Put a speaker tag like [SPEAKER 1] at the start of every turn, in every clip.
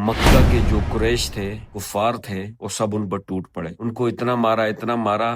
[SPEAKER 1] मक्का के जो कुरैश थे, कुफार थे, वो सब उन पर टूट पड़े। उनको इतना मारा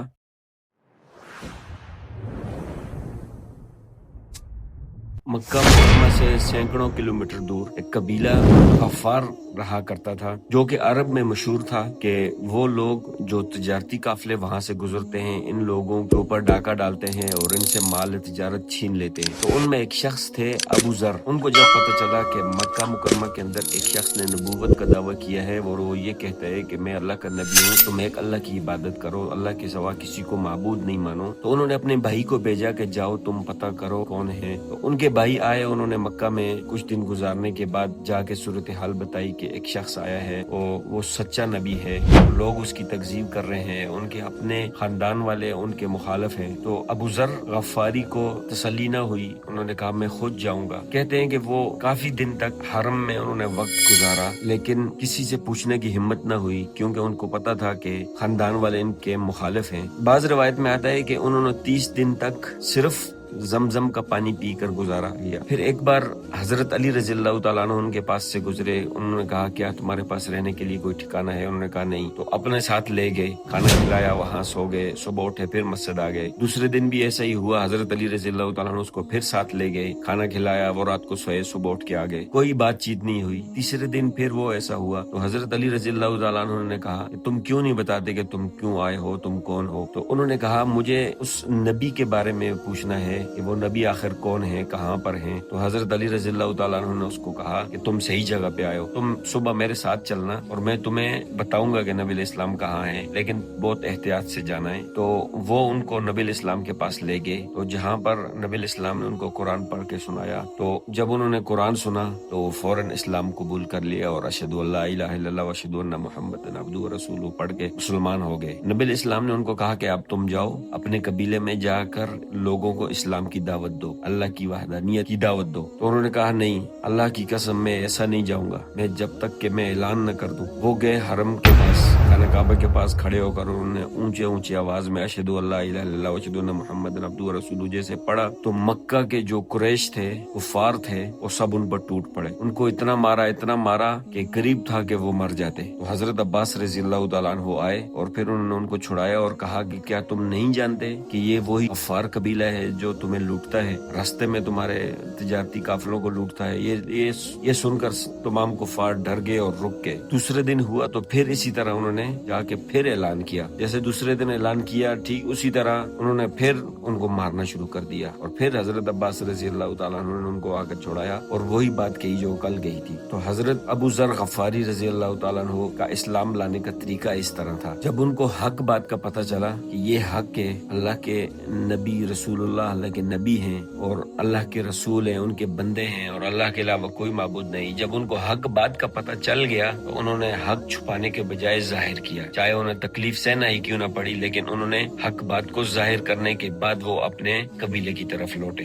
[SPEAKER 1] मक्का मुकरमा से सैकड़ों किलोमीटर दूर एक कबीला गफ्फार रहा करता था, जो कि अरब में मशहूर था कि वो लोग जो तजारती काफिले वहां से गुजरते हैं, इन लोगों के ऊपर डाका डालते हैं और इनसे माल तिजारत छीन लेते हैं। तो उनमें एक शख्स थे अबू जर। उनको जब पता चला कि मक्का मुकरमा के अंदर एक शख्स ने नबूवत का दावा किया है और वो ये कहता है कि मैं अल्लाह का नबी हूँ, तुम एक अल्लाह की इबादत करो, अल्लाह के सिवा किसी को माबूद नहीं मानो, तो उन्होंने अपने भाई को भेजा कि जाओ तुम पता करो कौन है। तो उनके भाई आए, उन्होंने मक्का में कुछ दिन गुजारने के बाद जाके सूरत हाल बताई कि एक शख्स आया है, वो सच्चा नबी है, लोग उसकी तकजीब कर रहे हैं, उनके अपने खानदान वाले उनके मुखालिफ हैं। तो अबू जर गफ्फारी को तसल्ली न हुई, उन्होंने कहा मैं खुद जाऊंगा। कहते हैं कि वो काफी दिन तक हरम में उन्होंने वक्त गुजारा, लेकिन किसी से पूछने की हिम्मत न हुई, क्योंकि उनको पता था कि खानदान वाले इनके मुखालिफ हैं। बाज रिवायत में आता है कि उन्होंने 30 दिन तक सिर्फ जमजम का पानी पी कर गुजारा लिया। फिर एक बार हजरत अली रज़ियल्लाहु ताला अन्हु उनके पास से गुजरे। उन्होंने कहा क्या तुम्हारे पास रहने के लिए कोई ठिकाना है? उन्होंने कहा नहीं। तो अपने साथ ले गए, खाना खिलाया, वहाँ सो गए, सुबह उठे फिर मस्जिद आ गए। दूसरे दिन भी ऐसा ही हुआ, हजरत अली रज़ियल्लाहु ताला अन्हु उसको फिर साथ ले गए, खाना खिलाया, वो रात को सोए, सुबह उठ के आ गए, कोई बातचीत नहीं हुई। तीसरे दिन फिर वो ऐसा हुआ तो हजरत अली रज़ियल्लाहु ताला अन्हु ने कहा तुम क्यों नहीं बताते कि तुम क्यों आए हो, तुम कौन हो? तो उन्होंने कहा मुझे उस नबी के बारे में पूछना है कि वो नबी आखिर कौन है, कहाँ पर हैं। तो हजरत अली रज़ियल्लाहु ताला अन्हु ने उसको कहा कि तुम सही जगह पे आए हो, तुम सुबह मेरे साथ चलना और मैं तुम्हें बताऊंगा कि नबी इस्लाम कहाँ है, लेकिन बहुत एहतियात से जाना है। तो वो उनको नबी इस्लाम के पास ले गए, तो जहाँ पर नबी इस्लाम ने उनको कुरान पढ़ के सुनाया। तो जब उन्होंने कुरान सुना तो फौरन इस्लाम कबूल कर लिया और अशहदु अल्ला इलाहा इल्लल्लाह व अशहदु अन्ना मुहम्मदन अब्दुहु व रसूलुहु पढ़ के मुसलमान हो गए। नबी इस्लाम ने उनको कहा कि अब तुम जाओ, अपने कबीले में जाकर लोगों को इस्लाम की दावत दो, अल्लाह की वहदानियत की दावत दो। तो उन्होंने कहा नहीं, अल्लाह की कसम मैं ऐसा नहीं जाऊंगा, मैं जब तक कि मैं ऐलान न कर दूं। वो गए हरम के पास, खाना काबा के पास खड़े होकर उन्होंने ऊंचे ऊंची आवाज में अशहदु अल्ला इलाहा इल्लल्लाह व अशहदु अन्ना मुहम्मदन अब्दुहु व रसूलुहु जैसे पढ़ा, तो मक्का के जो कुरैश थे, कुफार थे, वो सब उन पर टूट पड़े। उनको इतना मारा कि करीब था कि वो मर जाते। तो हजरत अब्बास रज़ियल्लाहु ताला अन्हु आए और फिर उन्होंने उनको छुड़ाया और कहा कि क्या तुम नहीं जानते कि ये वही कुफार कबीला है जो तुम्हें लूटता है, रास्ते में तुम्हारे तिजारती काफिलों को लूटता है। ये सुनकर तमाम कुफार डर गए और रुक गए। दूसरे दिन हुआ तो फिर इसी तरह उन्होंने जाके फिर ऐलान किया, जैसे दूसरे दिन ऐलान किया ठीक उसी तरह उन्होंने फिर उनको मारना शुरू कर दिया। और फिर हजरत अब्बास रज़ियल्लाहु ताला अन्हु ने उनको आकर छोड़ाया और वही बात कही जो कल गई थी। तो हजरत अबू जर गफ्फारी रज़ियल्लाहु ताला अन्हु का इस्लाम लाने का तरीका इस तरह था। जब उनको हक बात का पता चला कि ये हक है, अल्लाह के नबी रसूलुल्लाह अल्लाह के नबी हैं और अल्लाह के रसूल हैं, उनके बंदे हैं और अल्लाह के अलावा कोई माबूद नहीं, जब उनको हक बात का पता चल गया तो उन्होंने हक छुपाने के बजाय जाहिर किया, चाहे उन्हें तकलीफ सहना ही क्यों ना पड़ी, लेकिन उन्होंने हक बात को जाहिर करने के बाद वो अपने कबीले की तरफ लौटे।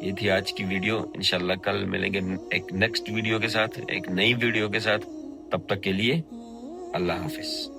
[SPEAKER 1] ये थी आज की वीडियो। इंशाल्लाह कल मिलेंगे एक नेक्स्ट वीडियो के साथ, एक नई वीडियो के साथ। तब तक के लिए अल्लाह हाफिज।